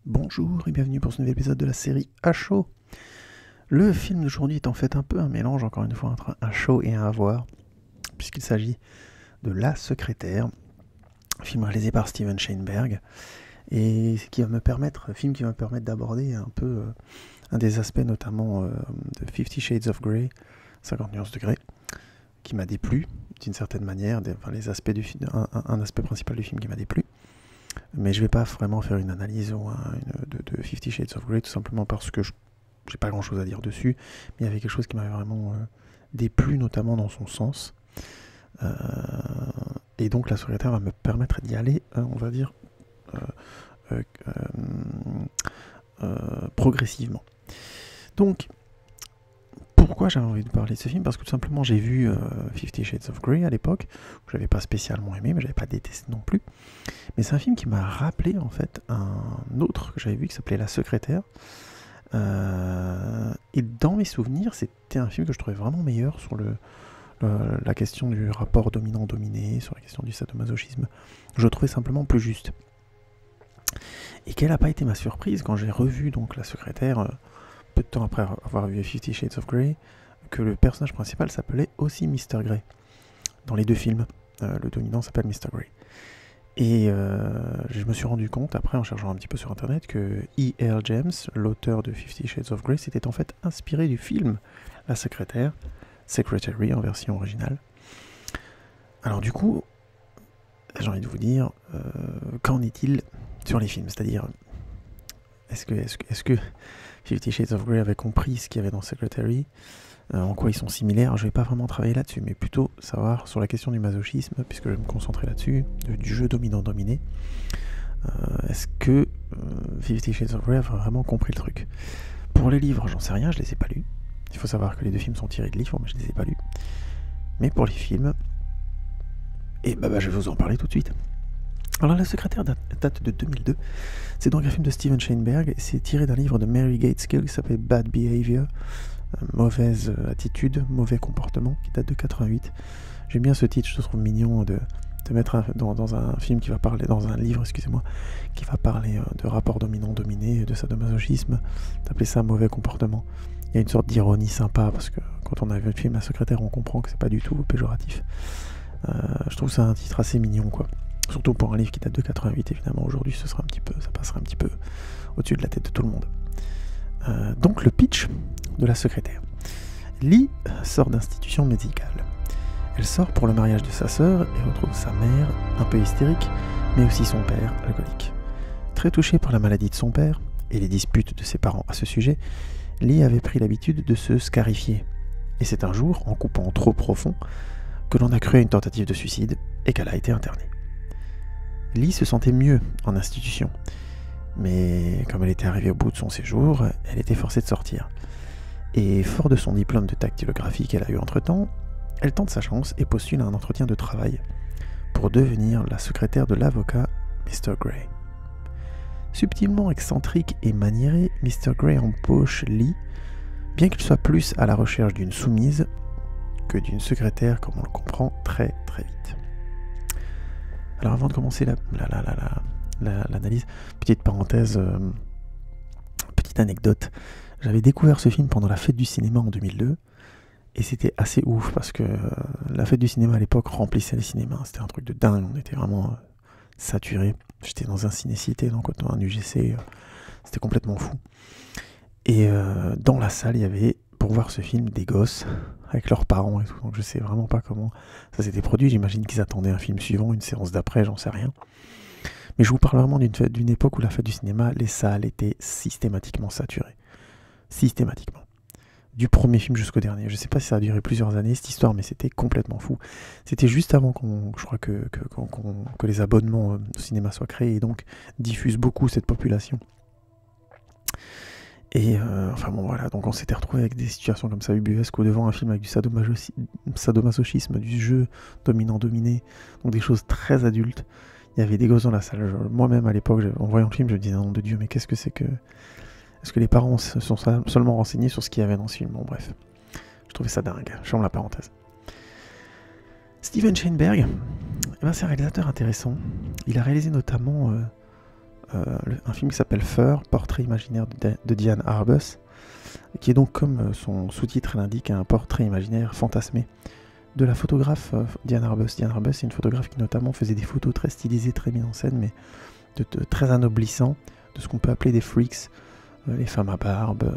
Bonjour et bienvenue pour ce nouvel épisode de la série A Show. Le film d'aujourd'hui est en fait un peu un mélange, encore une fois, entre un show et un avoir, puisqu'il s'agit de La Secrétaire, film réalisé par Steven Sheinberg, et film qui va me permettre d'aborder un peu un des aspects notamment de 50 Shades of Grey, 50 nuances de Grey, qui m'a déplu d'une certaine manière, les aspects du film, un aspect principal du film qui m'a déplu. Mais je vais pas vraiment faire une analyse de 50 Shades of Grey, tout simplement parce que j'ai pas grand chose à dire dessus, mais il y avait quelque chose qui m'avait vraiment déplu, notamment dans son sens. Et donc la secrétaire va me permettre d'y aller, on va dire, progressivement. Donc, pourquoi j'avais envie de parler de ce film? Parce que tout simplement j'ai vu 50 Shades of Grey à l'époque, que j'avais pas spécialement aimé, mais j'avais pas détesté non plus. Mais c'est un film qui m'a rappelé en fait un autre que j'avais vu qui s'appelait La Secrétaire. Et dans mes souvenirs, c'était un film que je trouvais vraiment meilleur sur la question du rapport dominant-dominé, sur la question du sadomasochisme. Je le trouvais simplement plus juste. Et quelle n'a pas été ma surprise quand j'ai revu donc La Secrétaire, peu de temps après avoir vu 50 Shades of Grey, que le personnage principal s'appelait aussi Mr. Grey. Dans les deux films, le dominant s'appelle Mr. Grey. Et je me suis rendu compte, après en cherchant un petit peu sur internet, que E.L. James, l'auteur de 50 Shades of Grey, s'était en fait inspiré du film La Secrétaire, Secretary en version originale. Alors du coup, j'ai envie de vous dire, qu'en est-il sur les films? C'est-à-dire, est-ce que 50 Shades of Grey avait compris ce qu'il y avait dans Secretary, en quoi ils sont similaires? Je vais pas vraiment travailler là-dessus, mais plutôt savoir sur la question du masochisme, puisque je vais me concentrer là-dessus, du jeu dominant-dominé. Est-ce que 50 Shades of Grey a vraiment compris le truc? Pour les livres, j'en sais rien, je les ai pas lus. Il faut savoir que les deux films sont tirés de livres, mais je les ai pas lus. Mais pour les films, je vais vous en parler tout de suite. Alors La Secrétaire date de 2002. C'est donc un film de Steven Sheinberg, et c'est tiré d'un livre de Mary Gateskill qui s'appelle Bad Behavior, mauvaise attitude, mauvais comportement, qui date de 88. J'aime bien ce titre, je trouve mignon de mettre dans un film qui va parler, dans un livre, excusez-moi, qui va parler de rapport dominant-dominé, de sadomasochisme, d'appeler ça mauvais comportement. Il y a une sorte d'ironie sympa, parce que quand on a vu le film La Secrétaire, on comprend que c'est pas du tout péjoratif. Je trouve ça un titre assez mignon, quoi. Surtout pour un livre qui date de 88, évidemment. Aujourd'hui, ça passerait un petit peu au-dessus de la tête de tout le monde. Donc le pitch de La Secrétaire. Lee sort d'institution médicale. Elle sort pour le mariage de sa sœur et retrouve sa mère, un peu hystérique, mais aussi son père, alcoolique. Très touchée par la maladie de son père et les disputes de ses parents à ce sujet, Lee avait pris l'habitude de se scarifier. Et c'est un jour, en coupant trop profond, que l'on a cru à une tentative de suicide et qu'elle a été internée. Lee se sentait mieux en institution, mais comme elle était arrivée au bout de son séjour, elle était forcée de sortir. Et fort de son diplôme de dactylographie qu'elle a eu entre-temps, elle tente sa chance et postule à un entretien de travail pour devenir la secrétaire de l'avocat Mr. Grey. Subtilement excentrique et maniéré, Mr. Grey embauche Lee, bien qu'il soit plus à la recherche d'une soumise que d'une secrétaire, comme on le comprend très très vite. Alors avant de commencer l'analyse, petite parenthèse, petite anecdote, j'avais découvert ce film pendant la fête du cinéma en 2002, et c'était assez ouf, parce que la fête du cinéma à l'époque remplissait les cinémas, c'était un truc de dingue, on était vraiment saturés. J'étais dans un ciné-cité, donc dans un UGC, c'était complètement fou. Et dans la salle, il y avait, pour voir ce film, des gosses avec leurs parents et tout, donc je sais vraiment pas comment ça s'était produit. J'imagine qu'ils attendaient un film suivant, une séance d'après, j'en sais rien. Mais je vous parle vraiment d'une époque où la fête du cinéma, les salles étaient systématiquement saturées. Systématiquement. Du premier film jusqu'au dernier. Je sais pas si ça a duré plusieurs années cette histoire, mais c'était complètement fou. C'était juste avant je crois que les abonnements au cinéma soient créés et donc diffusent beaucoup cette population. Et voilà, donc on s'était retrouvé avec des situations comme ça ubuesques, ou devant un film avec du sadomasochisme, du jeu dominant-dominé, donc des choses très adultes. Il y avait des gosses dans la salle. Moi-même à l'époque, en voyant le film, je me disais, nom de Dieu, mais qu'est-ce que c'est que... Est-ce que les parents se sont seulement renseignés sur ce qu'il y avait dans ce film? Bon bref, je trouvais ça dingue, je ferme la parenthèse. Steven Sheinberg, c'est un réalisateur intéressant. Il a réalisé notamment un film qui s'appelle Fur, Portrait imaginaire de Diane Arbus, qui est donc, comme son sous-titre l'indique, un portrait imaginaire fantasmé de la photographe Diane Arbus. Diane Arbus, c'est une photographe qui notamment faisait des photos très stylisées, très mises en scène, mais très anoblissant, de ce qu'on peut appeler des freaks, les femmes à barbe,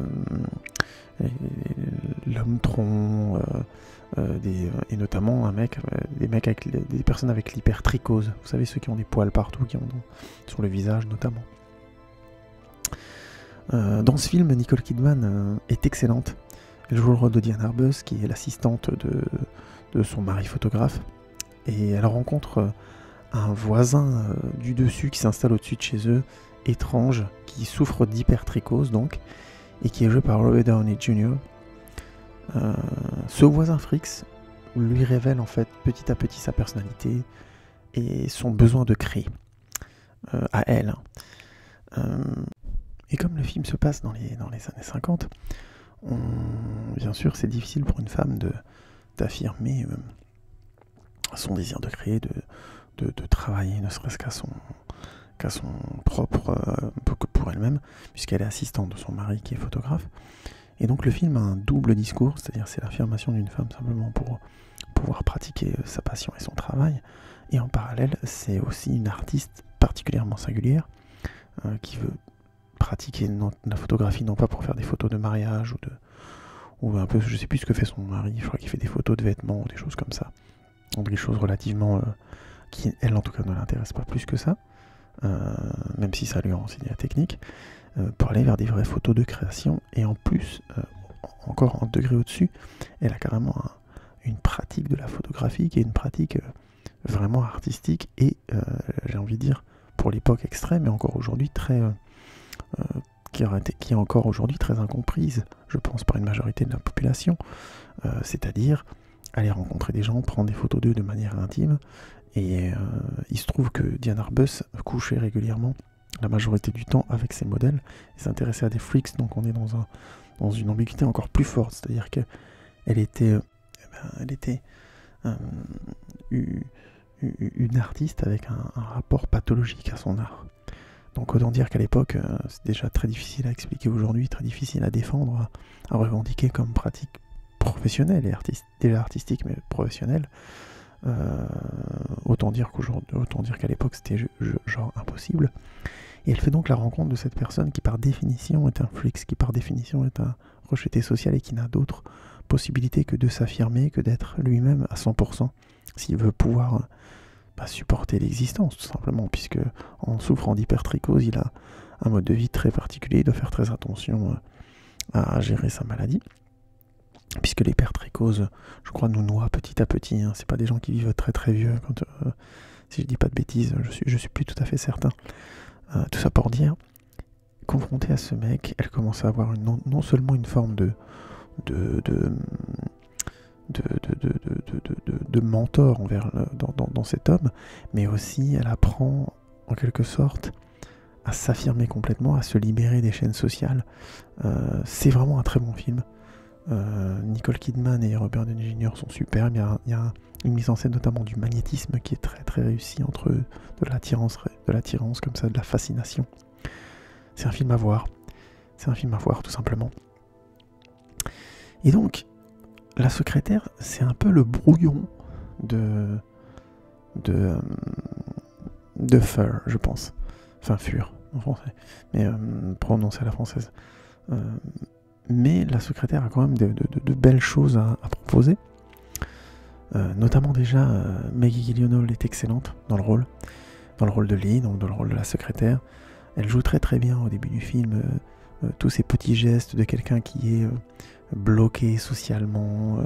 l'homme tronc, et notamment des personnes avec l'hypertrichose. Vous savez, ceux qui ont des poils partout, sur le visage notamment. Dans ce film, Nicole Kidman est excellente. Elle joue le rôle de Diane Arbus, qui est l'assistante de son mari photographe, et elle rencontre un voisin du dessus qui s'installe au-dessus de chez eux, étrange, qui souffre d'hypertrichose donc, et qui est joué par Robert Downey Jr. Ce voisin Frix lui révèle en fait petit à petit sa personnalité et son besoin de créer à elle. Et comme le film se passe dans les années 50, bien sûr c'est difficile pour une femme d'affirmer son désir de créer, de travailler, ne serait-ce qu'à son propre, que pour elle-même, puisqu'elle est assistante de son mari qui est photographe. Et donc le film a un double discours, c'est-à-dire c'est l'affirmation d'une femme simplement pour pouvoir pratiquer sa passion et son travail, et en parallèle c'est aussi une artiste particulièrement singulière qui veut pratiquer la photographie non pas pour faire des photos de mariage ou un peu, je sais plus ce que fait son mari, je crois qu'il fait des photos de vêtements ou des choses comme ça, donc des choses relativement qui elle en tout cas ne l'intéresse pas plus que ça, même si ça lui enseigne la technique, pour aller vers des vraies photos de création. Et en plus, encore un degré au-dessus, elle a carrément une pratique de la photographie qui est une pratique vraiment artistique et, j'ai envie de dire, pour l'époque extrême, et encore aujourd'hui qui est encore aujourd'hui très incomprise, je pense, par une majorité de la population, c'est-à-dire aller rencontrer des gens, prendre des photos d'eux de manière intime. Et il se trouve que Diane Arbus couchait régulièrement, la majorité du temps, avec ses modèles, et s'intéressait à des freaks, donc on est dans une ambiguïté encore plus forte, c'est-à-dire qu'elle était, une artiste avec un rapport pathologique à son art. Donc autant dire qu'à l'époque, c'est déjà très difficile à expliquer aujourd'hui, très difficile à défendre, à revendiquer comme pratique professionnelle et déjà artistique, mais professionnelle. Autant dire qu'à l'époque c'était genre impossible. Et elle fait donc la rencontre de cette personne qui par définition est un freak, qui par définition est un rejeté social et qui n'a d'autre possibilité que de s'affirmer, que d'être lui-même à 100%, s'il veut pouvoir supporter l'existence tout simplement, puisque en souffrant d'hypertrichose, il a un mode de vie très particulier, il doit faire très attention à gérer sa maladie. Puisque l'hypertrichose, je crois, nous noie petit à petit. Hein. C'est pas des gens qui vivent très très vieux. Si je dis pas de bêtises, je suis plus tout à fait certain. Tout ça pour dire, confrontée à ce mec, elle commence à avoir non seulement une forme de mentor dans cet homme, mais aussi elle apprend en quelque sorte à s'affirmer complètement, à se libérer des chaînes sociales. C'est vraiment un très bon film. Nicole Kidman et Robert Downey Jr. sont superbes. Il y a une mise en scène notamment du magnétisme qui est très très réussi entre eux, de l'attirance comme ça, de la fascination. C'est un film à voir. C'est un film à voir tout simplement. Et donc, La Secrétaire, c'est un peu le brouillon de Fur, je pense. Enfin, Fur en français, mais prononcé à la française. Mais La Secrétaire a quand même de belles choses à proposer. Notamment déjà, Maggie Gyllenhaal est excellente dans le rôle de Lee, donc dans le rôle de la secrétaire. Elle joue très très bien au début du film, tous ces petits gestes de quelqu'un qui est bloqué socialement,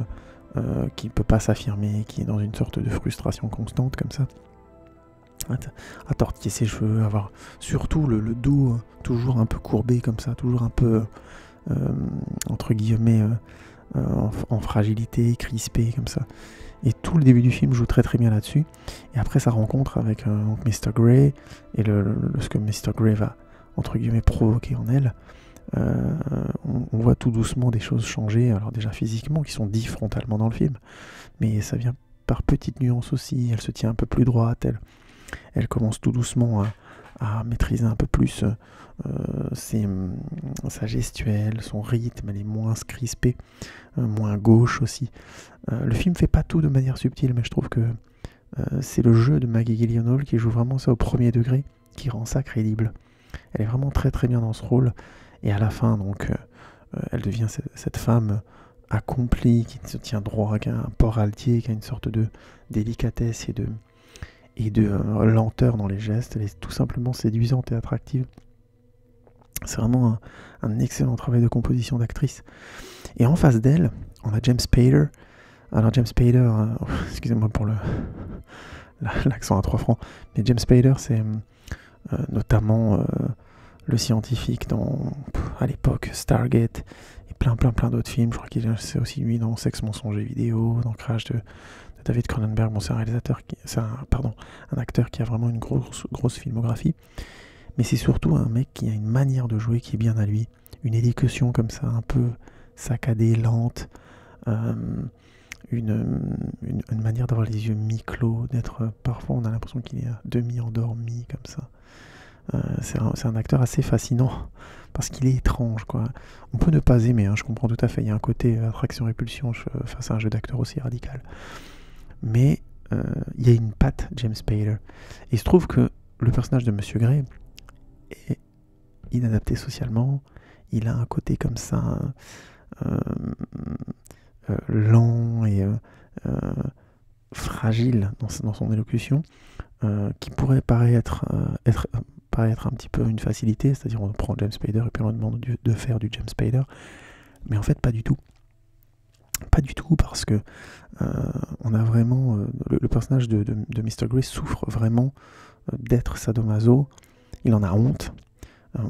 qui ne peut pas s'affirmer, qui est dans une sorte de frustration constante comme ça. À tortiller ses cheveux, avoir surtout le dos toujours un peu courbé comme ça, toujours un peu... entre guillemets en fragilité, crispé comme ça. Et tout le début du film joue très très bien là-dessus. Et après sa rencontre avec Mr. Grey et ce que Mr. Grey va entre guillemets provoquer en elle, on voit tout doucement des choses changer. Alors déjà physiquement, qui sont dit frontalement dans le film, mais ça vient par petites nuances aussi. Elle se tient un peu plus droite, elle commence tout doucement à maîtriser un peu plus sa gestuelle, son rythme, elle est moins crispée, moins gauche aussi. Le film fait pas tout de manière subtile, mais je trouve que c'est le jeu de Maggie Gyllenhaal qui joue vraiment ça au premier degré, qui rend ça crédible. Elle est vraiment très très bien dans ce rôle, et à la fin, donc, elle devient cette femme accomplie, qui se tient droit, qui a un port altier, qui a une sorte de délicatesse et de lenteur dans les gestes. Elle est tout simplement séduisante et attractive. C'est vraiment un excellent travail de composition d'actrice. Et en face d'elle, on a James Spader. Alors James Spader, excusez-moi pour l'accent à 3 francs, mais James Spader, c'est notamment le scientifique à l'époque, Stargate, et plein d'autres films. Je crois qu'il c'est aussi lui dans Sexe, mensonge et vidéo, dans Crash de David Cronenberg. Bon, c'est un réalisateur, un acteur qui a vraiment une grosse filmographie. Mais c'est surtout un mec qui a une manière de jouer qui est bien à lui. Une élocution comme ça, un peu saccadée, lente. Une manière d'avoir les yeux mi-clos, parfois on a l'impression qu'il est demi-endormi comme ça. C'est un acteur assez fascinant parce qu'il est étrange, quoi. On peut ne pas aimer, je comprends tout à fait. Il y a un côté attraction-répulsion face à un jeu d'acteur aussi radical. Mais il y a une patte James Spader. Et il se trouve que le personnage de Monsieur Grey est inadapté socialement. Il a un côté comme ça lent et fragile dans son élocution, qui pourrait paraître un petit peu une facilité, c'est-à-dire on prend James Spader et puis on lui demande de faire du James Spader, mais en fait pas du tout. Pas du tout, parce que on a vraiment le personnage de Mr. Grey souffre vraiment d'être sadomaso. Il en a honte.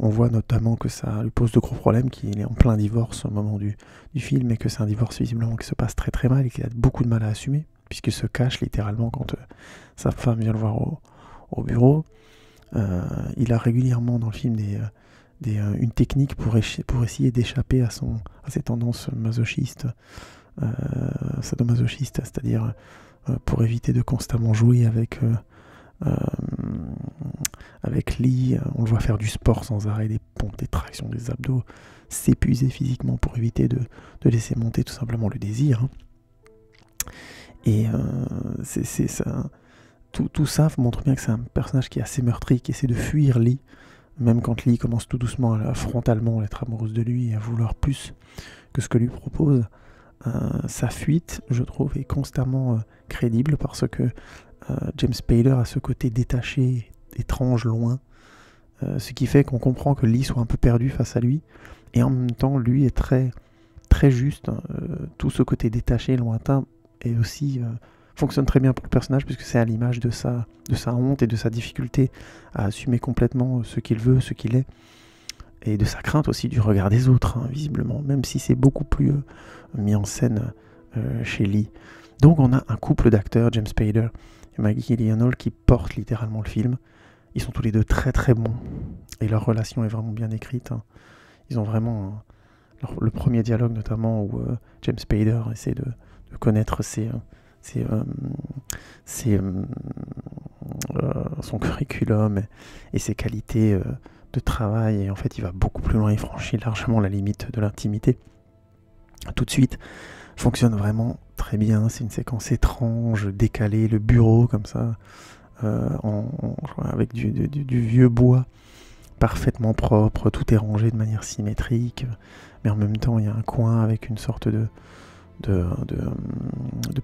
On voit notamment que ça lui pose de gros problèmes, qu'il est en plein divorce au moment du film, et que c'est un divorce visiblement qui se passe très très mal et qu'il a beaucoup de mal à assumer, puisqu'il se cache littéralement quand sa femme vient le voir au bureau. Il a régulièrement dans le film une technique pour essayer d'échapper à ses tendances masochistes, sadomasochistes, c'est-à-dire pour éviter de constamment jouer avec Lee. On le voit faire du sport sans arrêt, des pompes, des tractions, des abdos, s'épuiser physiquement pour éviter de laisser monter tout simplement le désir. Et c'est ça. Tout ça montre bien que c'est un personnage qui est assez meurtri, qui essaie de fuir Lee, même quand Lee commence tout doucement frontalement à être amoureuse de lui et à vouloir plus que ce que lui propose. Sa fuite, je trouve, est constamment crédible, parce que James Spader a ce côté détaché, étrange, loin, ce qui fait qu'on comprend que Lee soit un peu perdu face à lui, et en même temps lui est très, très juste. Tout ce côté détaché, lointain, et aussi fonctionne très bien pour le personnage, puisque c'est à l'image de sa honte et de sa difficulté à assumer complètement ce qu'il veut, ce qu'il est, et de sa crainte aussi du regard des autres, visiblement, même si c'est beaucoup plus mis en scène chez Lee. Donc on a un couple d'acteurs, James Spader et Maggie Gyllenhaal, qui portent littéralement le film. Ils sont tous les deux très très bons, et leur relation est vraiment bien écrite. Ils ont vraiment le premier dialogue notamment, où James Spader essaie de connaître son curriculum et ses qualités de travail, et en fait il va beaucoup plus loin, il franchit largement la limite de l'intimité. Tout de suite, fonctionne vraiment très bien. C'est une séquence étrange, décalée, le bureau comme ça, avec du vieux bois parfaitement propre, tout est rangé de manière symétrique, mais en même temps il y a un coin avec une sorte de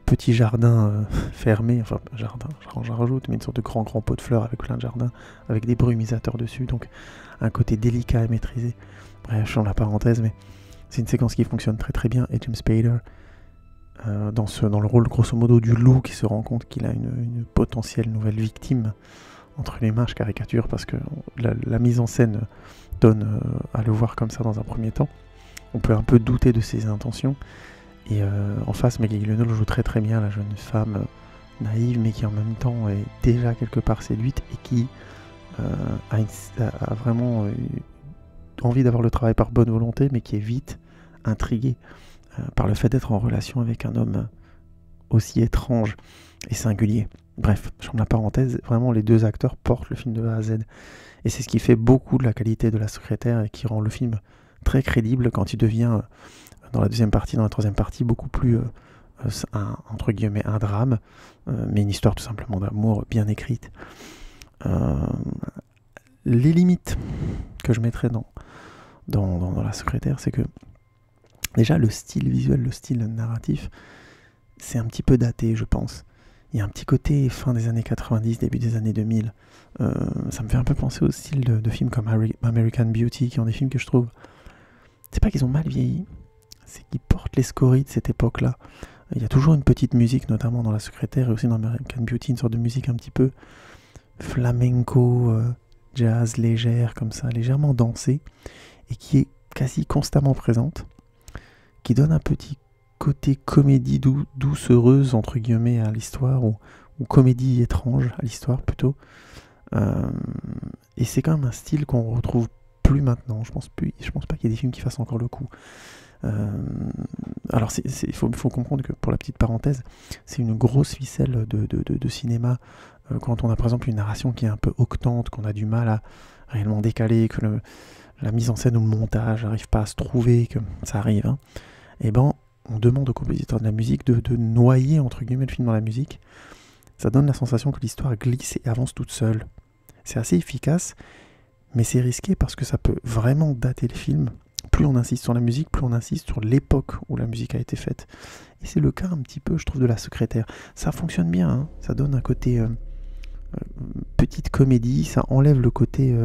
petit jardin fermé, enfin jardin, j'en rajoute, mais une sorte de grand pot de fleurs avec plein de jardins, avec des brumisateurs dessus, donc un côté délicat et maîtrisé. Bref, je sens la parenthèse, mais c'est une séquence qui fonctionne très très bien, et James Spader, dans le rôle grosso modo du loup qui se rend compte qu'il a une potentielle nouvelle victime entre les mains, je caricature parce que la mise en scène donne à le voir comme ça dans un premier temps. On peut un peu douter de ses intentions, et en face, Maggie Gyllenhaal joue très très bien la jeune femme naïve, mais qui en même temps est déjà quelque part séduite, et qui a vraiment envie d'avoir le travail par bonne volonté, mais qui est vite intriguée par le fait d'être en relation avec un homme aussi étrange et singulier. Bref, je ferme la parenthèse, vraiment les deux acteurs portent le film de A à Z. Et c'est ce qui fait beaucoup de la qualité de La Secrétaire et qui rend le film très crédible quand il devient, dans la deuxième partie, dans la troisième partie, beaucoup plus, entre guillemets, un drame, mais une histoire tout simplement d'amour bien écrite. Les limites que je mettrais dans La Secrétaire, c'est que déjà le style visuel, le style narratif, c'est un petit peu daté, je pense. Il y a un petit côté fin des années 90, début des années 2000. Ça me fait un peu penser au style de films comme American Beauty, qui ont des films que je trouve... C'est pas qu'ils ont mal vieilli, c'est qu'ils portent les scories de cette époque-là. Il y a toujours une petite musique, notamment dans La Secrétaire et aussi dans American Beauty, une sorte de musique un petit peu flamenco, jazz, légère, comme ça, légèrement dansée, et qui est quasi constamment présente, qui donne un petit côté comédie douce, heureuse, entre guillemets, à l'histoire, ou comédie étrange à l'histoire, plutôt. Et c'est quand même un style qu'on retrouve plus maintenant. Je pense pas qu'il y ait des films qui fassent encore le coup. Alors, il faut comprendre que, pour la petite parenthèse, c'est une grosse ficelle de cinéma. Quand on a, par exemple, une narration qui est un peu octante, qu'on a du mal à réellement décaler, que la mise en scène ou le montage n'arrive pas à se trouver, que ça arrive, hein, et ben, on demande au compositeur de la musique de noyer, entre guillemets, le film dans la musique. Ça donne la sensation que l'histoire glisse et avance toute seule. C'est assez efficace, mais c'est risqué parce que ça peut vraiment dater le film. Plus on insiste sur la musique, plus on insiste sur l'époque où la musique a été faite. Et c'est le cas un petit peu, je trouve, de La Secrétaire. Ça fonctionne bien, hein. Ça donne un côté petite comédie, ça enlève le côté...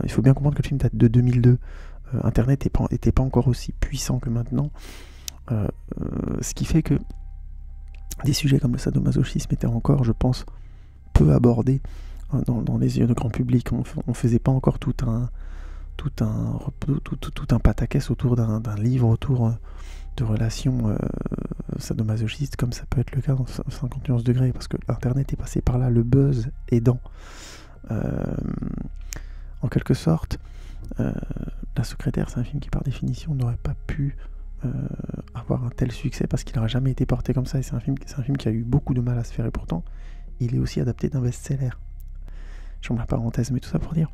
il faut bien comprendre que le film date de 2002. Internet n'était pas encore aussi puissant que maintenant. Ce qui fait que des sujets comme le sadomasochisme étaient encore, je pense, peu abordés dans les yeux de grand public. On faisait pas encore tout un pataquès autour d'un livre, autour de relations sadomasochistes, comme ça peut être le cas dans 51 degrés, parce que Internet est passé par là, le buzz aidant. En quelque sorte, La Secrétaire, c'est un film qui, par définition, n'aurait pas pu avoir un tel succès parce qu'il n'aurait jamais été porté comme ça. Et c'est un film qui a eu beaucoup de mal à se faire, et pourtant, il est aussi adapté d'un best-seller. Je ferme la parenthèse, mais tout ça pour dire...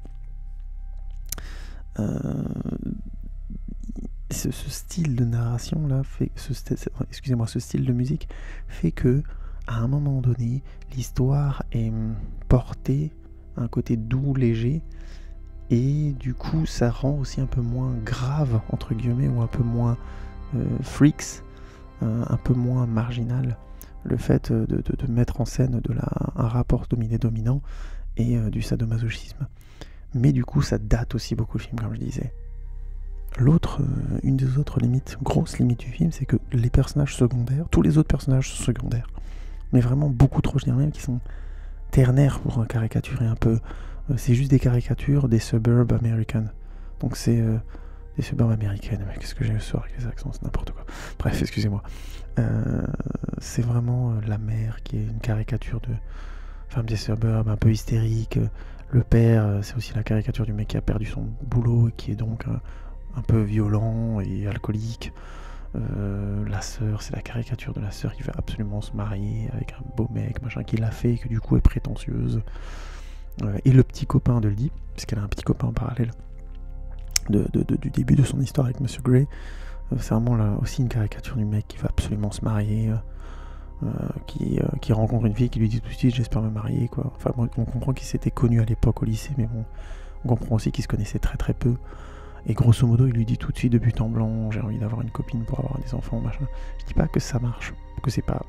ce style de narration là ce style de musique fait que à un moment donné l'histoire est portée à un côté doux, léger, et du coup ça rend aussi un peu moins grave, entre guillemets, ou un peu moins freaks, un peu moins marginal, le fait de mettre en scène un rapport dominé-dominant et du sadomasochisme. Mais du coup, ça date aussi beaucoup le film, comme je disais. Une des autres limites, grosses limites du film, c'est que les personnages secondaires, tous les autres personnages sont secondaires, mais vraiment beaucoup trop, je dirais même, qui sont ternaires pour caricaturer un peu. C'est juste des caricatures des suburbs américaines. Donc c'est des suburbs américaines, mais qu'est-ce que j'ai le soir avec les accents, c'est n'importe quoi. Bref, excusez-moi. C'est vraiment la mère qui est une caricature de femme des suburbs, un peu hystérique. Le père, c'est aussi la caricature du mec qui a perdu son boulot et qui est donc un peu violent et alcoolique. La sœur, c'est la caricature de la sœur qui veut absolument se marier avec un beau mec, machin, qui l'a fait et qui du coup est prétentieuse. Et le petit copain de Lee, puisqu'elle a un petit copain en parallèle du début de son histoire avec Monsieur Grey. C'est vraiment là aussi une caricature du mec qui va absolument se marier. Qui rencontre une fille qui lui dit tout de suite j'espère me marier, quoi. Enfin, on comprend qu'ils s'étaient connus à l'époque au lycée, mais bon, on comprend aussi qu'ils se connaissaient très très peu, et grosso modo il lui dit tout de suite de but en blanc j'ai envie d'avoir une copine pour avoir des enfants, machin. Je dis pas que ça marche, que c'est pas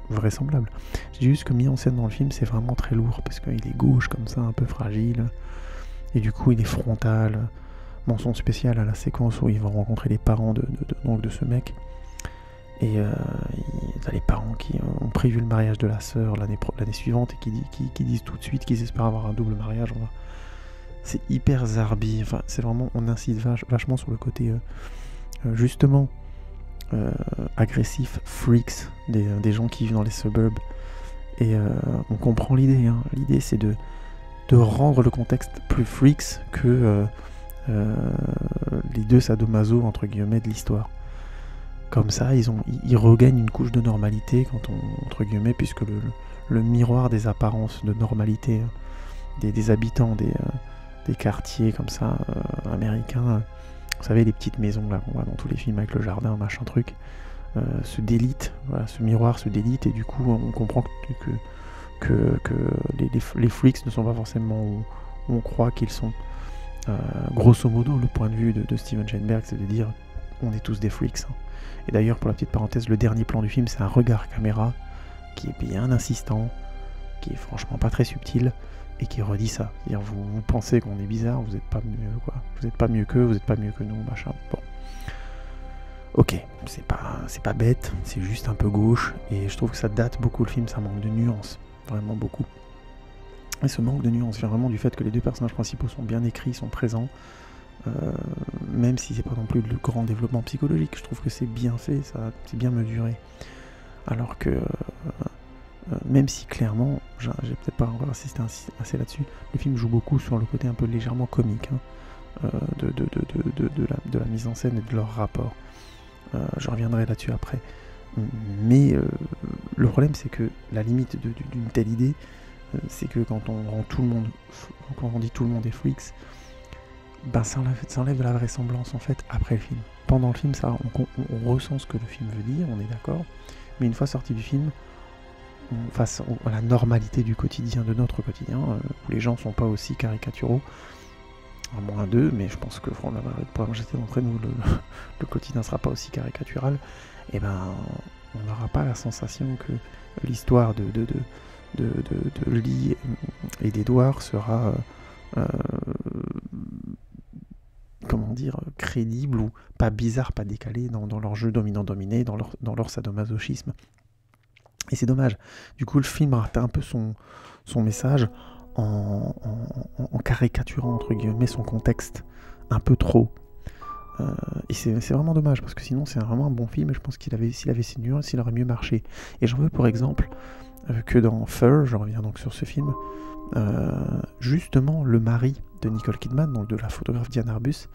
vraisemblable, je dis juste que mis en scène dans le film c'est vraiment très lourd, parce qu'il est gauche comme ça, un peu fragile, et du coup il est frontal. Mention spéciale à la séquence où ils vont rencontrer les parents de ce mec. Et il y a les parents qui ont prévu le mariage de la sœur l'année suivante et qui disent tout de suite qu'ils espèrent avoir un double mariage. C'est hyper zarbi. Enfin, c'est vraiment, on incite vachement sur le côté justement agressif, freaks, des gens qui vivent dans les suburbs. Et on comprend l'idée. Hein. L'idée, c'est de rendre le contexte plus freaks que les deux sadomaso entre guillemets de l'histoire. comme ça, ils regagnent une couche de normalité, quand on, entre guillemets, puisque le miroir des apparences de normalité des habitants des quartiers comme ça, américains, vous savez, les petites maisons là qu'on voit dans tous les films avec le jardin, machin truc, se délite, voilà, ce miroir se délite, et du coup on comprend que les freaks ne sont pas forcément où on croit qu'ils sont. Grosso modo, le point de vue de Steven Spielberg, c'est de dire on est tous des freaks. Hein. Et d'ailleurs, pour la petite parenthèse, le dernier plan du film, c'est un regard caméra qui est bien insistant, qui est franchement pas très subtil, et qui redit ça. C'est-à-dire, vous pensez qu'on est bizarre, vous n'êtes pas mieux, quoi. Vous n'êtes pas mieux qu'eux, vous n'êtes pas mieux que nous, machin. Bon. Ok, c'est pas bête, c'est juste un peu gauche, et je trouve que ça date beaucoup le film, ça manque de nuances, vraiment beaucoup. Et ce manque de nuances vient vraiment du fait que les deux personnages principaux sont bien écrits, sont présents, même si c'est pas non plus le grand développement psychologique, je trouve que c'est bien fait, c'est bien mesuré. Alors que, même si clairement, j'ai peut-être pas encore insisté assez là-dessus, le film joue beaucoup sur le côté un peu légèrement comique de la mise en scène et de leur rapport. Je reviendrai là-dessus après. Mais le problème, c'est que la limite d'une telle idée, c'est que quand on dit tout le monde est freaks, ben ça enlève de la vraisemblance en fait après le film. Pendant le film, on ressent ce que le film veut dire, on est d'accord, mais une fois sorti du film, face à la normalité du quotidien, de notre quotidien, où les gens sont pas aussi caricaturaux, à moins d'eux, mais je pense que pour la majorité d'entre nous, le quotidien sera pas aussi caricatural, et ben on n'aura pas la sensation que l'histoire de Lee et d'Edward sera comment dire, crédible ou pas bizarre, pas décalé dans leur jeu dominant-dominé, dans leur sadomasochisme. Et c'est dommage. Du coup, le film rate un peu son message en caricaturant, entre guillemets, son contexte un peu trop. Et c'est vraiment dommage, parce que sinon, c'est vraiment un bon film, et je pense s'il avait ses nuances, il aurait mieux marché. Et j'en veux pour exemple que dans Fur, je reviens donc sur ce film, justement, le mari de Nicole Kidman, donc de la photographe Diane Arbus,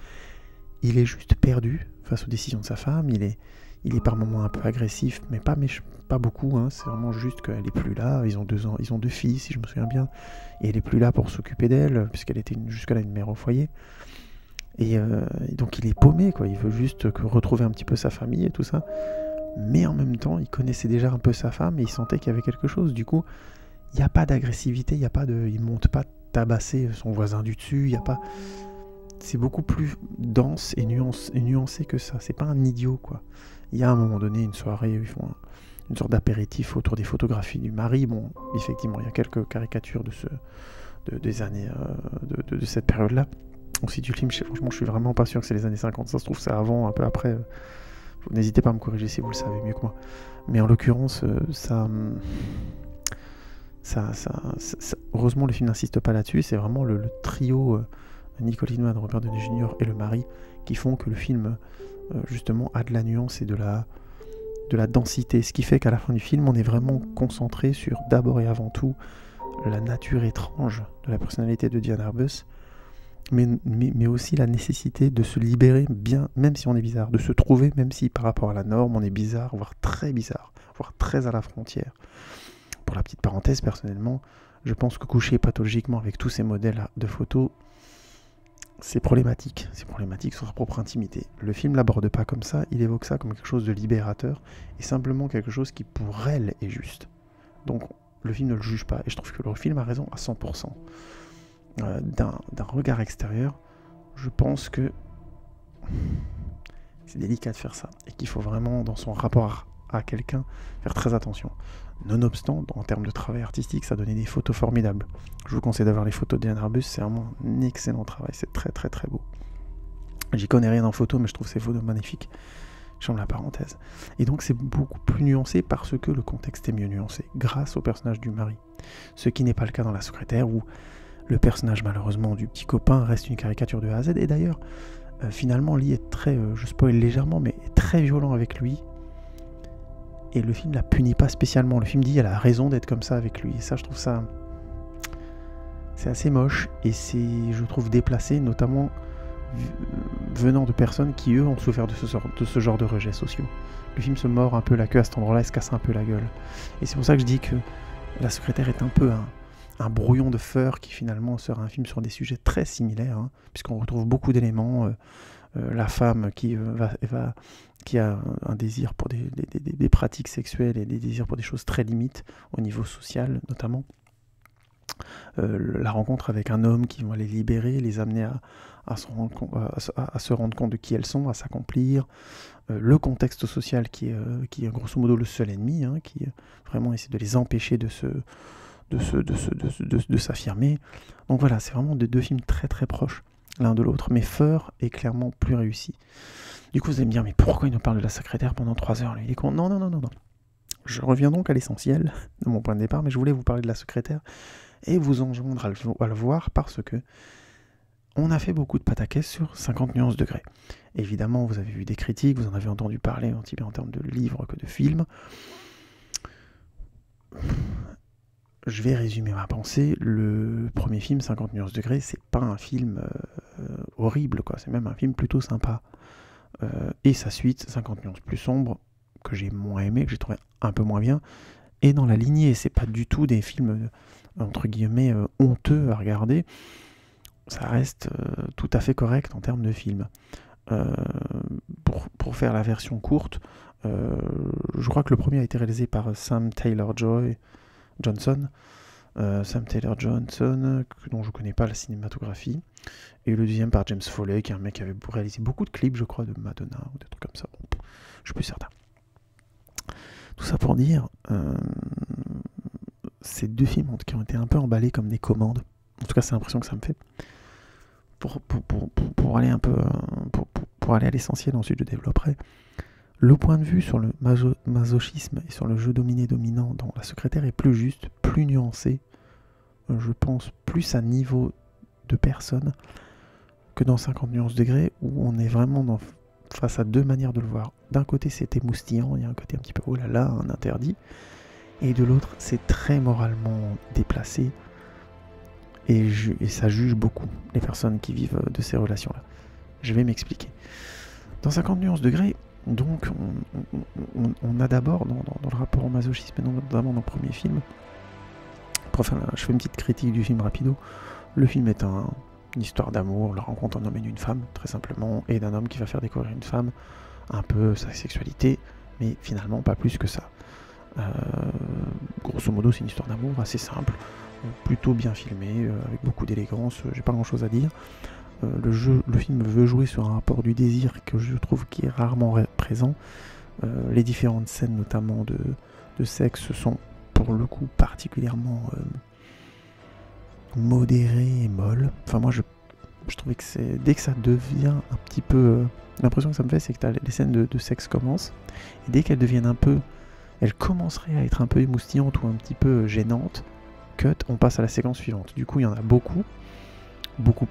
il est juste perdu face aux décisions de sa femme, il est par moments un peu agressif, mais pas beaucoup, hein. C'est vraiment juste qu'elle est plus là, ils ont 2 ans, ils ont 2 filles si je me souviens bien, et elle est plus là pour s'occuper d'elle, puisqu'elle était jusque-là une mère au foyer, et donc il est paumé, quoi. Il veut juste retrouver un petit peu sa famille et tout ça, mais en même temps il connaissait déjà un peu sa femme et il sentait qu'il y avait quelque chose. Du coup, il n'y a pas d'agressivité, il monte pas tabasser son voisin du dessus, il y a pas... C'est beaucoup plus dense et nuancé que ça. C'est pas un idiot, quoi. Il y a à un moment donné une soirée où ils font une sorte d'apéritif autour des photographies du mari. Bon, effectivement, il y a quelques caricatures des années de cette période-là. On situe le film, franchement, je suis vraiment pas sûr que c'est les années 50. Ça se trouve, c'est avant, un peu après. N'hésitez pas à me corriger si vous le savez mieux que moi. Mais en l'occurrence, heureusement, le film n'insiste pas là-dessus. C'est vraiment le trio Nicole Kidman, Robert Downey Jr. et le mari qui font que le film, justement, a de la nuance et de la densité. Ce qui fait qu'à la fin du film, on est vraiment concentré sur, d'abord et avant tout, la nature étrange de la personnalité de Diane Arbus, mais aussi la nécessité de se libérer, bien, même si on est bizarre, de se trouver, même si par rapport à la norme, on est bizarre, voire très à la frontière. Pour la petite parenthèse, personnellement, je pense que coucher pathologiquement avec tous ces modèles de photos, c'est problématique sur sa propre intimité. Le film l'aborde pas comme ça, il évoque ça comme quelque chose de libérateur, et simplement quelque chose qui pour elle est juste. Donc le film ne le juge pas, et je trouve que le film a raison à 100%. D'un regard extérieur, je pense que c'est délicat de faire ça, et qu'il faut vraiment, dans son rapport à quelqu'un, faire très attention. Nonobstant, en termes de travail artistique, ça donnait des photos formidables. Je vous conseille d'avoir les photos de Diane Arbus, c'est vraiment un excellent travail, c'est très très très beau. J'y connais rien en photo, mais je trouve ces photos magnifiques. Je ferme la parenthèse. Et donc c'est beaucoup plus nuancé parce que le contexte est mieux nuancé, grâce au personnage du mari. Ce qui n'est pas le cas dans La Secrétaire, où le personnage malheureusement du petit copain reste une caricature de A à Z. Et d'ailleurs, finalement, Lee est très, je spoil légèrement, mais est très violent avec lui. Et le film la punit pas spécialement. Le film dit elle a raison d'être comme ça avec lui. Et ça, je trouve ça... c'est assez moche. Et c'est, je trouve, déplacé, notamment venant de personnes qui, eux, ont souffert de ce genre de rejets sociaux. Le film se mord un peu la queue à cet endroit-là et se casse un peu la gueule. Et c'est pour ça que je dis que La Secrétaire est un peu un brouillon de Feur qui finalement sera un film sur des sujets très similaires, hein, puisqu'on retrouve beaucoup d'éléments. La femme qui a un désir pour des pratiques sexuelles et des désirs pour des choses très limites au niveau social notamment. La rencontre avec un homme qui va les libérer, les amener à se rendre compte de qui elles sont, à s'accomplir. Le contexte social qui est grosso modo le seul ennemi, hein, qui vraiment essaie de les empêcher de s'affirmer. Donc voilà, c'est vraiment deux films très très proches l'un de l'autre, mais Feur est clairement plus réussi. Du coup, vous allez me dire, mais pourquoi il nous parle de La Secrétaire pendant 3 heures, lui, il est con. Non. Je reviens donc à l'essentiel de mon point de départ, mais je voulais vous parler de La Secrétaire et vous enjoindre à le voir parce que on a fait beaucoup de pataquès sur 50 nuances degrés. Évidemment, vous avez vu des critiques, vous en avez entendu parler aussi bien en termes de livres que de films. Je vais résumer ma pensée. Le premier film, 50 nuances degrés, c'est pas un film horrible, quoi. C'est même un film plutôt sympa. Et sa suite, 50 nuances plus sombres, que j'ai moins aimé, que j'ai trouvé un peu moins bien, est dans la lignée. C'est pas du tout des films, entre guillemets, honteux à regarder. Ça reste tout à fait correct en termes de film. Pour faire la version courte, je crois que le premier a été réalisé par Sam Taylor Johnson, dont je ne connais pas la cinématographie, et le deuxième par James Foley, qui est un mec qui avait réalisé beaucoup de clips, je crois, de Madonna ou des trucs comme ça. Bon, je suis plus certain. Tout ça pour dire, ces deux films qui ont été un peu emballés comme des commandes. En tout cas, c'est l'impression que ça me fait. Pour aller un peu, pour aller à l'essentiel, ensuite je développerai. Le point de vue sur le masochisme et sur le jeu dominé-dominant dans La Secrétaire est plus juste, plus nuancé, je pense plus à niveau de personne que dans 50 nuances degrés, où on est vraiment face à deux manières de le voir. D'un côté, c'est émoustillant, il y a un côté un petit peu oh là là, un interdit, et de l'autre, c'est très moralement déplacé, et ça juge beaucoup les personnes qui vivent de ces relations-là. Je vais m'expliquer. Dans 50 nuances degrés, donc, on a d'abord, dans le rapport au masochisme, et notamment dans le premier film, je fais une petite critique du film rapido, le film est une histoire d'amour, la rencontre d'un homme et d'une femme, très simplement, et d'un homme qui va faire découvrir une femme, un peu sa sexualité, mais finalement pas plus que ça. Grosso modo, c'est une histoire d'amour assez simple, plutôt bien filmée, avec beaucoup d'élégance, j'ai pas grand chose à dire. Le film veut jouer sur un rapport du désir que je trouve qui est rarement présent. Les différentes scènes, notamment de sexe, sont pour le coup particulièrement modérées et molles. Enfin, moi, je trouvais que dès que ça devient un petit peu... l'impression que ça me fait, c'est que les scènes de sexe commencent, et dès qu'elles deviennent un peu... elles commenceraient à être un peu émoustillantes ou un petit peu gênantes, cut, on passe à la séquence suivante. Du coup, il y en a beaucoup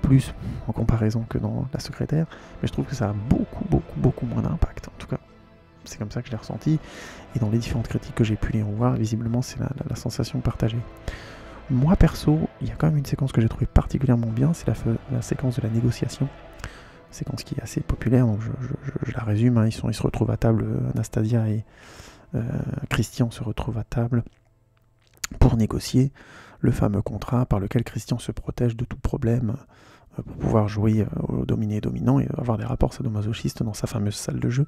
plus en comparaison que dans La Secrétaire, mais je trouve que ça a beaucoup moins d'impact. En tout cas, c'est comme ça que je l'ai ressenti, et dans les différentes critiques que j'ai pu lire ou voir, visiblement c'est la sensation partagée. Moi perso, il y a quand même une séquence que j'ai trouvée particulièrement bien, c'est la séquence de la négociation, séquence qui est assez populaire, donc je la résume, hein. Ils se retrouvent à table, Anastasia et Christian se retrouvent à table pour négocier le fameux contrat par lequel Christian se protège de tout problème pour pouvoir jouer au dominé-dominant et avoir des rapports sadomasochistes dans sa fameuse salle de jeu,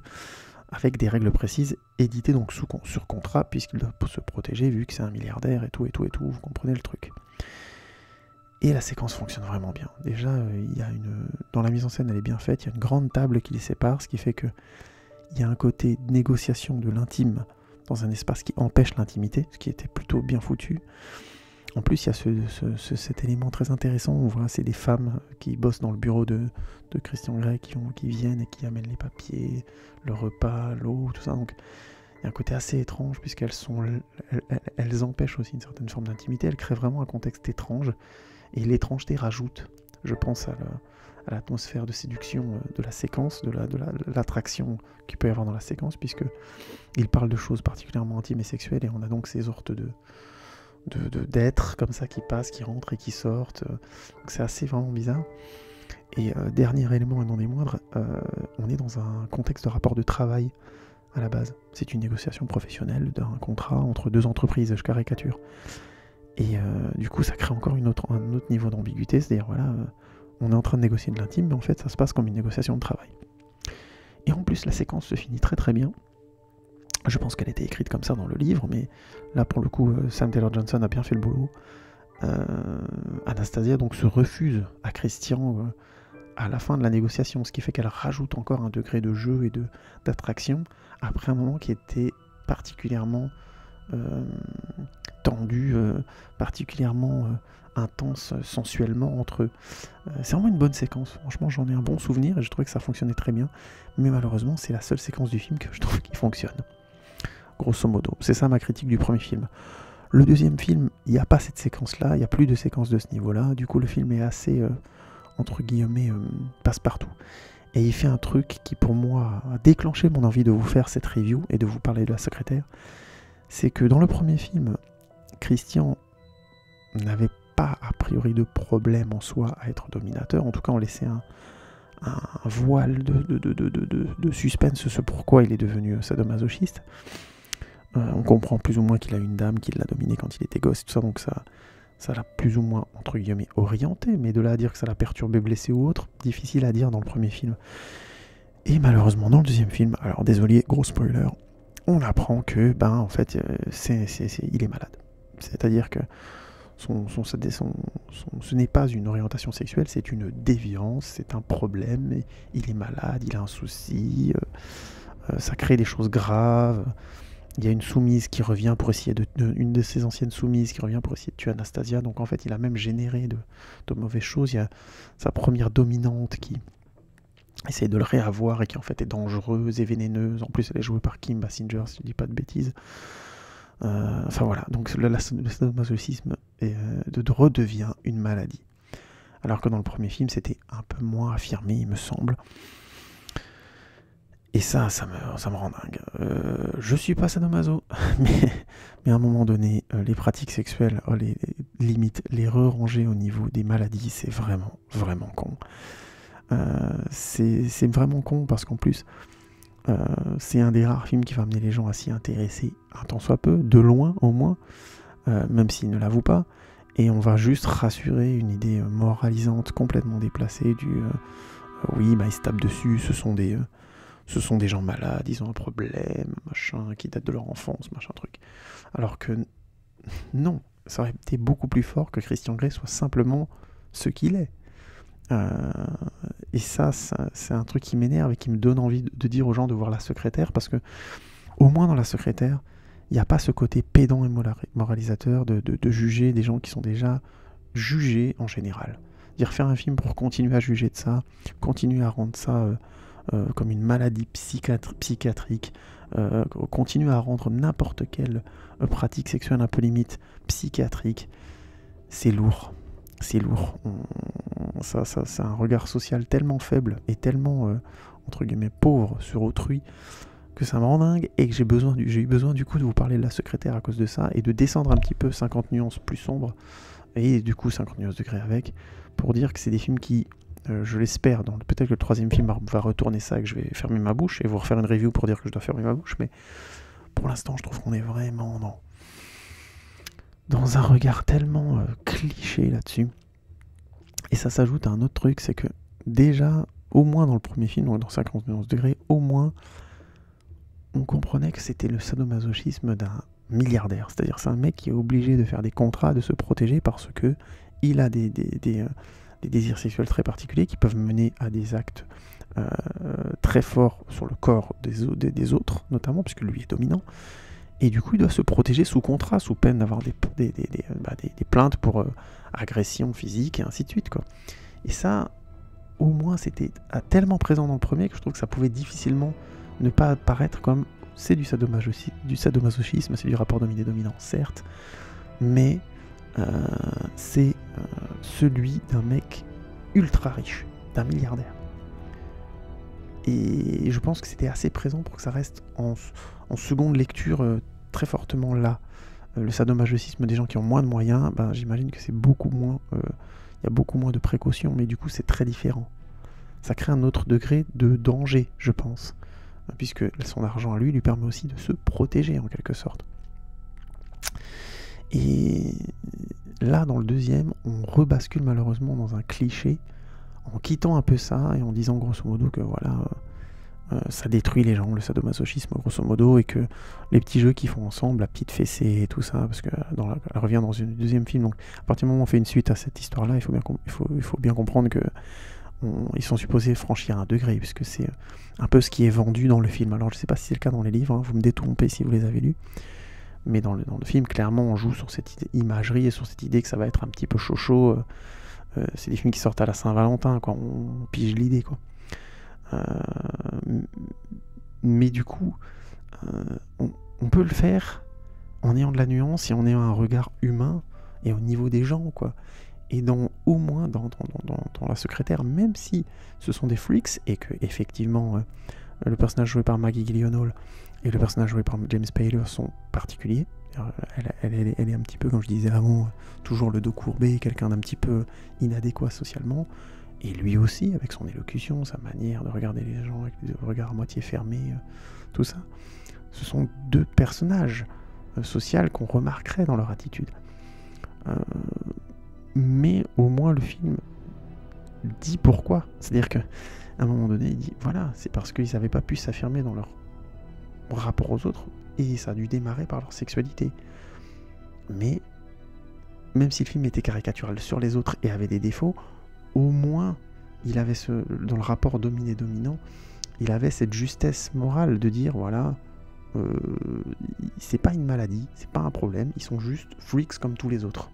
avec des règles précises, éditées donc sur contrat, puisqu'il doit se protéger vu que c'est un milliardaire et tout, vous comprenez le truc. Et la séquence fonctionne vraiment bien. Déjà, dans la mise en scène, elle est bien faite, il y a une grande table qui les sépare, ce qui fait que il y a un côté négociation de l'intime dans un espace qui empêche l'intimité, ce qui était plutôt bien foutu. En plus, il y a cet élément très intéressant, on voit c'est des femmes qui bossent dans le bureau de Christian Grey, qui viennent et qui amènent les papiers, le repas, l'eau, tout ça. Donc il y a un côté assez étrange, puisqu'elles elles empêchent aussi une certaine forme d'intimité, elles créent vraiment un contexte étrange, et l'étrangeté rajoute, je pense, à l'atmosphère de séduction de la séquence, de l'attraction qu'il peut y avoir dans la séquence, puisqu'il parle de choses particulièrement intimes et sexuelles, et on a donc ces sortes d'êtres comme ça qui passent, qui rentrent et qui sortent. Donc c'est assez vraiment bizarre. Et dernier élément et non des moindres, on est dans un contexte de rapport de travail à la base. C'est une négociation professionnelle d'un contrat entre deux entreprises, je caricature. Et du coup, ça crée encore un autre niveau d'ambiguïté, c'est-à-dire, voilà, on est en train de négocier de l'intime, mais en fait, ça se passe comme une négociation de travail. Et en plus, la séquence se finit très très bien. Je pense qu'elle a été écrite comme ça dans le livre, mais là, pour le coup, Sam Taylor Johnson a bien fait le boulot. Anastasia donc se refuse à Christian à la fin de la négociation, ce qui fait qu'elle rajoute encore un degré de jeu et d'attraction après un moment qui était particulièrement tendu, particulièrement intense sensuellement entre eux. C'est vraiment une bonne séquence, franchement j'en ai un bon souvenir et je trouvais que ça fonctionnait très bien, mais malheureusement c'est la seule séquence du film que je trouve qui fonctionne. Grosso modo, c'est ça ma critique du premier film. Le deuxième film, il n'y a pas cette séquence-là, il n'y a plus de séquence de ce niveau-là, du coup le film est assez, entre guillemets, passe-partout. Et il fait un truc qui pour moi a déclenché mon envie de vous faire cette review et de vous parler de la secrétaire, c'est que dans le premier film, Christian n'avait pas a priori de problème en soi à être dominateur, en tout cas on laissait un voile de suspense sur pourquoi il est devenu sadomasochiste. On comprend plus ou moins qu'il a une dame qui l'a dominé quand il était gosse et tout ça, donc ça l'a plus ou moins, entre guillemets, orienté, mais de là à dire que ça l'a perturbé, blessé ou autre, difficile à dire dans le premier film. Et malheureusement, dans le deuxième film, alors désolé, gros spoiler, on apprend que, en fait, il est malade. C'est-à-dire que ce n'est pas une orientation sexuelle, c'est une déviance, c'est un problème, il est malade, il a un souci, ça crée des choses graves. Il y a une soumise qui revient pour essayer une de ses anciennes soumises qui revient pour essayer de tuer Anastasia. Donc en fait, il a même généré de mauvaises choses. Il y a sa première dominante qui essaye de le réavoir et qui en fait est dangereuse et vénéneuse. En plus, elle est jouée par Kim Basinger, si je ne dis pas de bêtises. Enfin voilà, donc le sadomasochisme redevient une maladie. Alors que dans le premier film, c'était un peu moins affirmé, il me semble. Et ça me rend dingue. Je suis pas sadomaso, mais à un moment donné, les pratiques sexuelles, les limites, les ranger au niveau des maladies, c'est vraiment, vraiment con. C'est vraiment con parce qu'en plus, c'est un des rares films qui va amener les gens à s'y intéresser un tant soit peu, de loin au moins, même s'ils ne l'avouent pas. Et on va juste rassurer une idée moralisante complètement déplacée du oui, ils se tapent dessus, ce sont des gens malades, ils ont un problème, machin, qui date de leur enfance, machin truc. Alors que non, ça aurait été beaucoup plus fort que Christian Grey soit simplement ce qu'il est. Et ça, c'est un truc qui m'énerve et qui me donne envie de dire aux gens de voir La Secrétaire, parce que au moins dans La Secrétaire, il n'y a pas ce côté pédant et moralisateur de juger des gens qui sont déjà jugés en général. Dire faire un film pour continuer à juger de ça, continuer à rendre ça comme une maladie psychiatrique, continuer à rendre n'importe quelle pratique sexuelle un peu limite psychiatrique, c'est lourd. C'est lourd. Ça, c'est un regard social tellement faible et tellement, entre guillemets, pauvre sur autrui, que ça me rend dingue et que j'ai eu besoin du coup de vous parler de La Secrétaire à cause de ça et de descendre un petit peu 50 nuances plus sombres et du coup 50 nuances degrés avec, pour dire que c'est des films qui, je l'espère, peut-être que le troisième film va retourner ça et que je vais fermer ma bouche et vous refaire une review pour dire que je dois fermer ma bouche, mais pour l'instant je trouve qu'on est vraiment dans un regard tellement cliché là-dessus. Et ça s'ajoute à un autre truc, c'est que déjà, au moins dans le premier film, donc dans 51 degrés, au moins, on comprenait que c'était le sadomasochisme d'un milliardaire. C'est-à-dire c'est un mec qui est obligé de faire des contrats, de se protéger parce que il a des désirs sexuels très particuliers qui peuvent mener à des actes très forts sur le corps des autres, notamment, puisque lui est dominant. Et du coup, il doit se protéger sous contrat, sous peine d'avoir des plaintes pour agression physique et ainsi de suite, quoi. Et ça, au moins, c'était tellement présent dans le premier que je trouve que ça pouvait difficilement ne pas apparaître comme c'est du sadomasochisme, c'est du rapport dominé-dominant, certes, mais c'est celui d'un mec ultra riche, d'un milliardaire. Et je pense que c'était assez présent pour que ça reste en seconde lecture très fortement là. Le sadomasochisme des gens qui ont moins de moyens, j'imagine que c'est beaucoup moins, y a beaucoup moins de précautions, mais du coup c'est très différent. ça crée un autre degré de danger, je pense. Puisque son argent à lui permet aussi de se protéger en quelque sorte. Et là, dans le deuxième, on rebascule malheureusement dans un cliché, en quittant un peu ça et en disant grosso modo que voilà, ça détruit les gens, le sadomasochisme grosso modo, et que les petits jeux qu'ils font ensemble, la petite fessée et tout ça, parce qu'elle revient dans un deuxième film, donc à partir du moment où on fait une suite à cette histoire-là, il faut bien comprendre que ils sont supposés franchir un degré, puisque c'est un peu ce qui est vendu dans le film. Alors je ne sais pas si c'est le cas dans les livres, hein, vous me détrompez si vous les avez lus, mais dans le film, clairement, on joue sur cette imagerie et sur cette idée que ça va être un petit peu chocho. C'est des films qui sortent à la Saint-Valentin, quoi. On pige l'idée, quoi. Mais du coup, on peut le faire en ayant de la nuance et en ayant un regard humain et au niveau des gens, quoi. Et au moins dans la secrétaire, même si ce sont des freaks et que effectivement le personnage joué par Maggie Gyllenhaal et le personnage joué par James Spader sont particuliers. Elle est un petit peu, comme je disais avant, toujours le dos courbé, quelqu'un d'un petit peu inadéquat socialement. Et lui aussi, avec son élocution, sa manière de regarder les gens avec des regards à moitié fermés, tout ça. Ce sont deux personnages sociaux qu'on remarquerait dans leur attitude. Mais au moins le film dit pourquoi. C'est-à-dire qu'à un moment donné, il dit, voilà, c'est parce qu'ils n'avaient pas pu s'affirmer dans leur rapport aux autres, et ça a dû démarrer par leur sexualité. Mais, même si le film était caricatural sur les autres et avait des défauts, au moins, il avait dans le rapport dominé-dominant, il avait cette justesse morale de dire, voilà, c'est pas une maladie, c'est pas un problème, ils sont juste freaks comme tous les autres.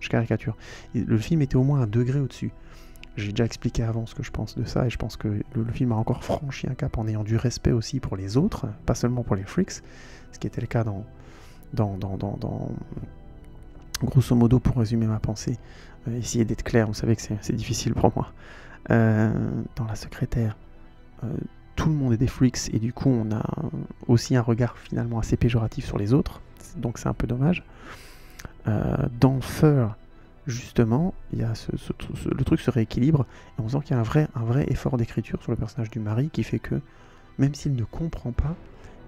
Je caricature. Le film était au moins un degré au-dessus. J'ai déjà expliqué avant ce que je pense de ça, et je pense que le film a encore franchi un cap en ayant du respect aussi pour les autres, pas seulement pour les freaks, ce qui était le cas dans grosso modo, pour résumer ma pensée, essayer d'être clair, vous savez que c'est difficile pour moi, dans la secrétaire, tout le monde est des freaks, et du coup on a aussi un regard finalement assez péjoratif sur les autres, donc c'est un peu dommage. Dans Fur, justement, il y a le truc se rééquilibre, et on sent qu'il y a un vrai effort d'écriture sur le personnage du mari qui fait que, même s'il ne comprend pas,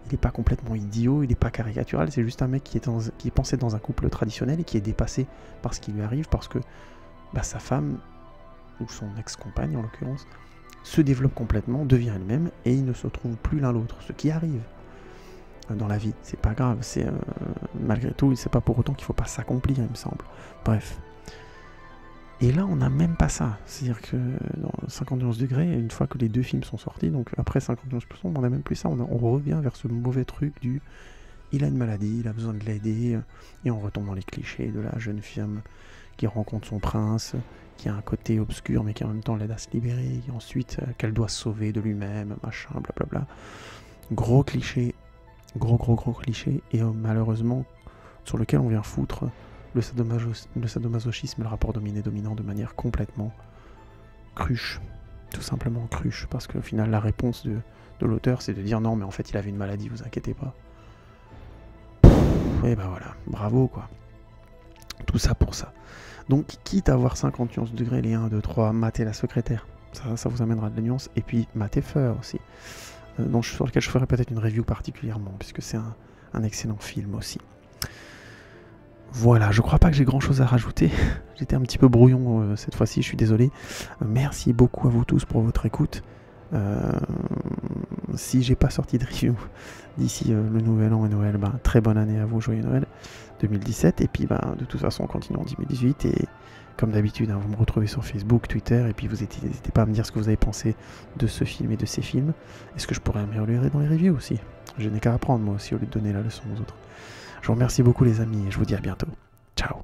il n'est pas complètement idiot, il n'est pas caricatural, c'est juste un mec qui est pensé dans un couple traditionnel et qui est dépassé par ce qui lui arrive parce que sa femme, ou son ex-compagne en l'occurrence, se développe complètement, devient elle-même, et ils ne se retrouvent plus l'un l'autre, ce qui arrive dans la vie, c'est pas grave, c'est malgré tout, c'est pas pour autant qu'il faut pas s'accomplir, il me semble. Bref. Et là, on n'a même pas ça. C'est-à-dire que dans 51 degrés, une fois que les deux films sont sortis, donc après 51%, on n'a même plus ça. On revient vers ce mauvais truc du il a une maladie, il a besoin de l'aider, et on retombe dans les clichés de la jeune femme qui rencontre son prince, qui a un côté obscur, mais qui en même temps l'aide à se libérer, et ensuite qu'elle doit se sauver de lui-même, machin, blablabla. Gros cliché, gros cliché, et malheureusement, sur lequel on vient foutre le sadomasochisme et le rapport dominé-dominant de manière complètement cruche. Tout simplement cruche. Parce qu'au final, la réponse de l'auteur, c'est de dire non, mais en fait, il avait une maladie, vous inquiétez pas. Et ben voilà, bravo quoi. Tout ça pour ça. Donc, quitte à voir 51 degrés, les 1, 2, 3, matez la secrétaire. Ça vous amènera de la nuance. Et puis, matez Fur aussi. Sur lequel je ferai peut-être une review particulièrement, puisque c'est un excellent film aussi. Voilà, je crois pas que j'ai grand chose à rajouter. J'étais un petit peu brouillon cette fois-ci, je suis désolé. Merci beaucoup à vous tous pour votre écoute. Si j'ai pas sorti de review d'ici le nouvel an et Noël, très bonne année à vous, joyeux Noël 2017. Et puis de toute façon on continue en 2018 et comme d'habitude vous me retrouvez sur Facebook, Twitter, et puis vous n'hésitez pas à me dire ce que vous avez pensé de ce film et de ces films. Est-ce que je pourrais améliorer dans les reviews aussi? Je n'ai qu'à apprendre moi aussi au lieu de donner la leçon aux autres. Je vous remercie beaucoup les amis et je vous dis à bientôt. Ciao.